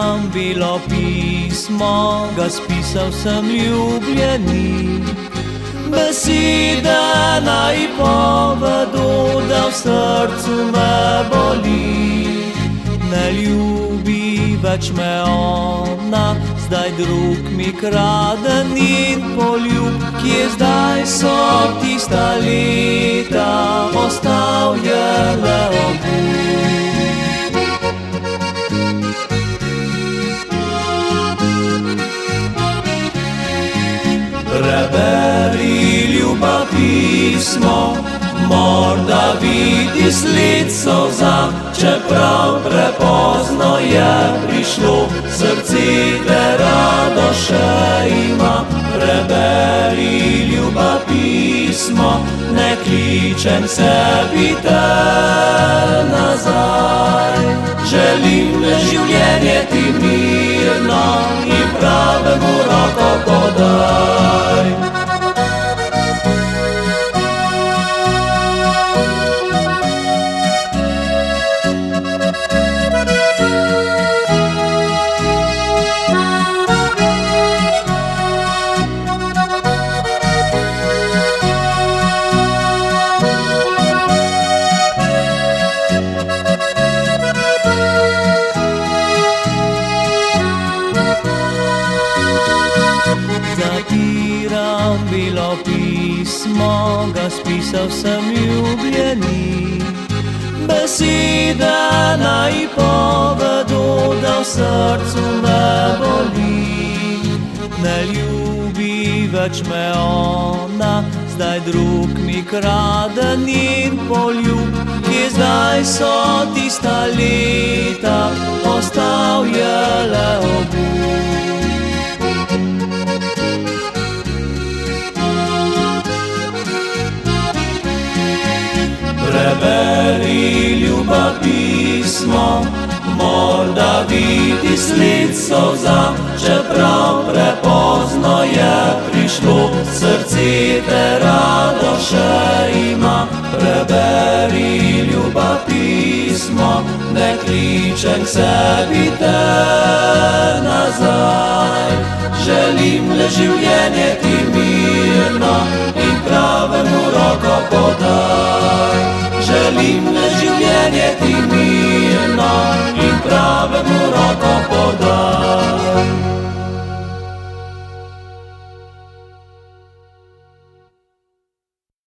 Citiram bilo pismo, ga spisal sem ljubljeni. Besede naj povedo, da v srcu me boli. Ne ljubi več me ona, zdaj drug mi krade njen poljub. Kje zdaj so tista leta, ostal je le obud. Preberi ljuba pismo, morda vidi sled solza, čeprav prepozno je prišlo, srce te rado še ima. Preberi ljuba pismo, ne kličem sebi te nazaj. Želim le življenje ti mirno in pravemu roko podaj. Zatiram bilo pismo, ga spisal sem ljubljeni. Besede naj povedo, da v srcu me boli. Ne ljubi več me ona, zdaj drug mi krade njen poljub. Kje zdaj so tista leta, ostal je le obud. Preberi ljuba pismo, morda vidi sled solza, čeprav prepozno je prišlo, srce te rado še ima. Preberi ljuba pismo, ne kličem k sebi te nazaj. Želim le življenje ti mirno